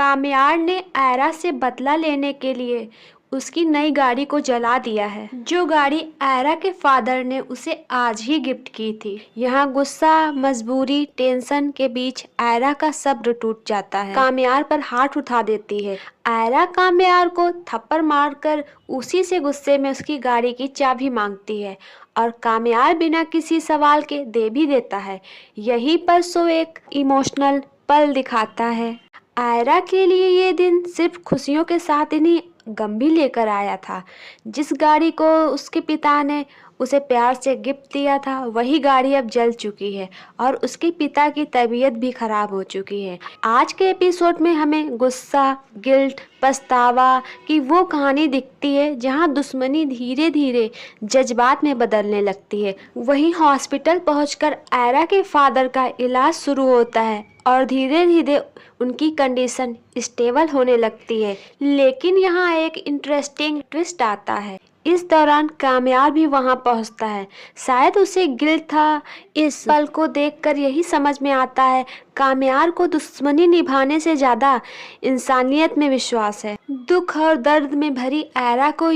कामयार ने आयरा से बदला लेने के लिए उसकी नई गाड़ी को जला दिया है, जो गाड़ी आयरा के फादर ने उसे आज ही गिफ्ट की थी। यहाँ गुस्सा, मजबूरी, टेंशन के बीच आयरा का सब्र टूट जाता है। कामयार पर हाथ उठा देती है। आयरा कामयार को थप्पड़ मारकर उसी से गुस्से में उसकी गाड़ी की चाबी मांगती है और कामयार बिना किसी सवाल के दे भी देता है। यहीं पर सो एक इमोशनल पल दिखाता है। आयरा के लिए ये दिन सिर्फ खुशियों के साथ ही नहीं, गम भी लेकर आया था। जिस गाड़ी को उसके पिता ने उसे प्यार से गिफ्ट दिया था, वही गाड़ी अब जल चुकी है और उसके पिता की तबीयत भी खराब हो चुकी है। आज के एपिसोड में हमें गुस्सा, गिल्ट, पछतावा की वो कहानी दिखती है जहां दुश्मनी धीरे धीरे जज्बात में बदलने लगती है। वहीं हॉस्पिटल पहुंचकर आयरा के फादर का इलाज शुरू होता है और धीरे धीरे उनकी कंडीशन स्टेबल होने लगती है। लेकिन यहाँ एक इंटरेस्टिंग ट्विस्ट आता है। इस दौरान कामयार भी वहां पहुंचता है। शायद उसे गिल्ट था। इस पल को देखकर यही समझ में आता है, कामयार को दुश्मनी निभाने से ज्यादा इंसानियत में विश्वास है। दुख और दर्द में भरी आयरा को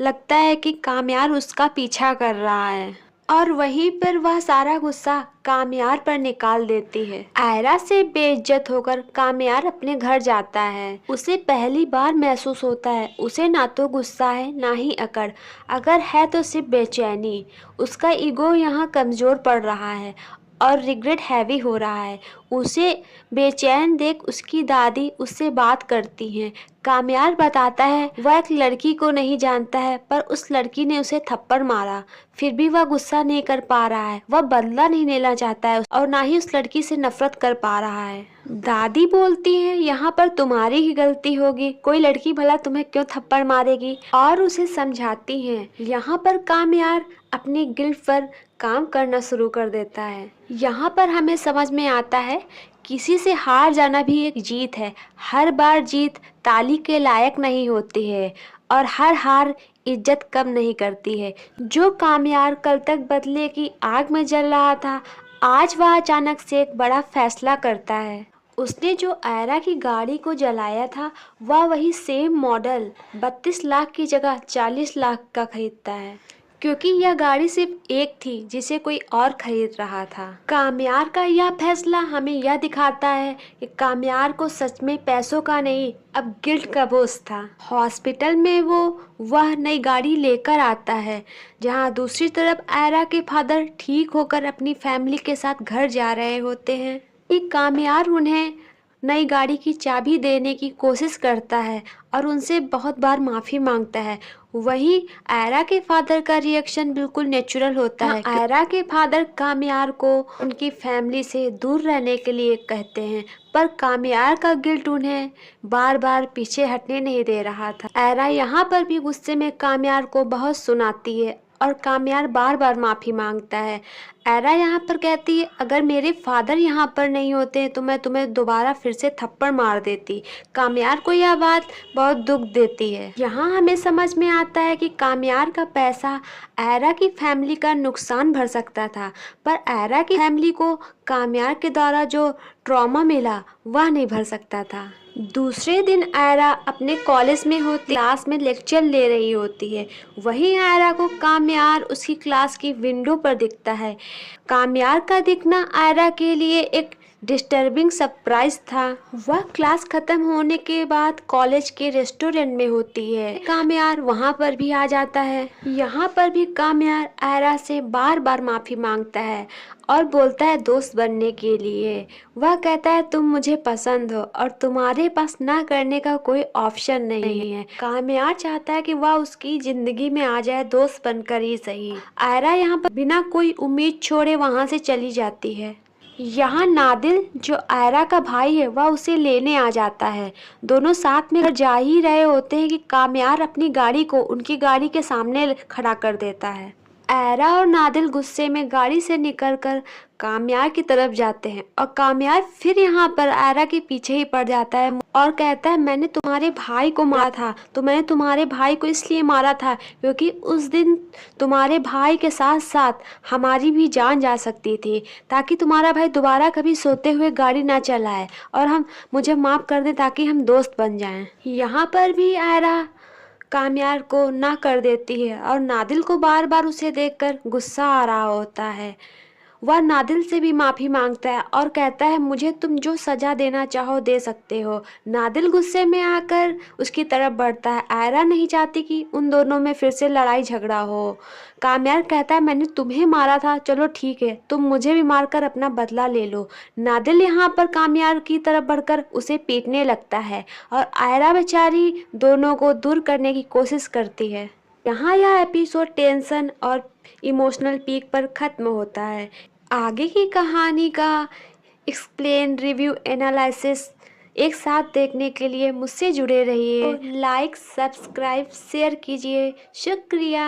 लगता है कि कामयार उसका पीछा कर रहा है और वहीं पर वह सारा गुस्सा कामयार पर निकाल देती है। आयरा से बेइज्जत होकर कामयार अपने घर जाता है। उसे पहली बार महसूस होता है, उसे ना तो गुस्सा है ना ही अकड़, अगर है तो सिर्फ बेचैनी। उसका ईगो यहाँ कमजोर पड़ रहा है और रिग्रेट हैवी हो रहा है। उसे बेचैन देख उसकी दादी उससे बात करती हैं। कामयार बताता है वह एक लड़की को नहीं जानता है, पर उस लड़की ने उसे थप्पड़ मारा। फिर भी वह गुस्सा नहीं कर पा रहा है, वह बदला नहीं लेना चाहता है और ना ही उस लड़की से नफरत कर पा रहा है। दादी बोलती है यहाँ पर तुम्हारी ही गलती होगी, कोई लड़की भला तुम्हें क्यों थप्पड़ मारेगी, और उसे समझाती हैं। यहाँ पर कामयार अपनी गिल्ट पर काम करना शुरू कर देता है। यहाँ पर हमें समझ में आता है किसी से हार जाना भी एक जीत है। हर बार जीत ताली के लायक नहीं होती है और हर हार इज्जत कम नहीं करती है। जो कामयार कल तक बदले की आग में जल रहा था, आज वह अचानक से एक बड़ा फैसला करता है। उसने जो आयरा की गाड़ी को जलाया था, वह वही सेम मॉडल 32 लाख की जगह 40 लाख का खरीदता है, क्योंकि यह गाड़ी सिर्फ एक थी जिसे कोई और खरीद रहा था। कामयार का यह फैसला हमें यह दिखाता है कि कामयार को सच में पैसों का नहीं, अब गिल्ट का बोझ था। हॉस्पिटल में वह नई गाड़ी लेकर आता है, जहां दूसरी तरफ आयरा के फादर ठीक होकर अपनी फैमिली के साथ घर जा रहे होते हैं। एक कामयार उन्हें नई गाड़ी की चाबी देने की कोशिश करता है और उनसे बहुत बार माफ़ी मांगता है। वहीं आयरा के फादर का रिएक्शन बिल्कुल नेचुरल होता है। आयरा के फादर कामयार को उनकी फैमिली से दूर रहने के लिए कहते हैं, पर कामयार का गिल्ट उन्हें बार बार पीछे हटने नहीं दे रहा था। आयरा यहाँ पर भी गुस्से में कामयार को बहुत सुनाती है और कामयार बार बार माफ़ी मांगता है। आयरा यहाँ पर कहती है, अगर मेरे फादर यहाँ पर नहीं होते तो मैं तुम्हें दोबारा फिर से थप्पड़ मार देती। कामयार को यह बात बहुत दुख देती है। यहाँ हमें समझ में आता है कि कामयार का पैसा आयरा की फैमिली का नुकसान भर सकता था, पर आयरा की फैमिली को कामयार के द्वारा जो ट्रॉमा मिला वह नहीं भर सकता था। दूसरे दिन आयरा अपने कॉलेज में होती क्लास में लेक्चर ले रही होती है। वहीं आयरा को कामयार उसकी क्लास की विंडो पर दिखता है। कामयार का दिखना आयरा के लिए एक डिस्टर्बिंग सरप्राइज था। वह क्लास खत्म होने के बाद कॉलेज के रेस्टोरेंट में होती है। कामयार वहां पर भी आ जाता है। यहाँ पर भी कामयार आयरा से बार बार माफी मांगता है और बोलता है दोस्त बनने के लिए। वह कहता है तुम मुझे पसंद हो और तुम्हारे पास ना करने का कोई ऑप्शन नहीं है। कामयार चाहता है कि वह उसकी जिंदगी में आ जाए, दोस्त बनकर ही सही। आयरा यहाँ पर बिना कोई उम्मीद छोड़े वहां से चली जाती है। यहाँ नादिल जो आयरा का भाई है वह उसे लेने आ जाता है। दोनों साथ में जा ही रहे होते हैं कि कामयार अपनी गाड़ी को उनकी गाड़ी के सामने खड़ा कर देता है। आयरा और नादिल गुस्से में गाड़ी से निकलकर कामयार की तरफ जाते हैं और कामयार फिर यहाँ पर आयरा के पीछे ही पड़ जाता है और कहता है मैंने तुम्हारे भाई को मारा था। तो मैंने तुम्हारे भाई को इसलिए मारा था क्योंकि उस दिन तुम्हारे भाई के साथ साथ हमारी भी जान जा सकती थी, ताकि तुम्हारा भाई दोबारा कभी सोते हुए गाड़ी ना चलाए और हम मुझे माफ़ कर दें ताकि हम दोस्त बन जाएं। यहाँ पर भी आयरा कामयार को ना कर देती है और नादिल को बार बार उसे देखकर गुस्सा आ रहा होता है। वह नादिल से भी माफ़ी मांगता है और कहता है मुझे तुम जो सज़ा देना चाहो दे सकते हो। नादिल गुस्से में आकर उसकी तरफ बढ़ता है। आयरा नहीं चाहती कि उन दोनों में फिर से लड़ाई झगड़ा हो। कामयार कहता है मैंने तुम्हें मारा था, चलो ठीक है तुम मुझे भी मारकर अपना बदला ले लो। नादिल यहाँ पर कामयार की तरफ बढ़कर उसे पीटने लगता है और आयरा बेचारी दोनों को दूर करने की कोशिश करती है। यहाँ यह एपिसोड टेंशन और इमोशनल पीक पर ख़त्म होता है। आगे की कहानी का एक्सप्लेन, रिव्यू, एनालिसिस एक साथ देखने के लिए मुझसे जुड़े रहिए। लाइक, सब्सक्राइब, शेयर कीजिए। शुक्रिया।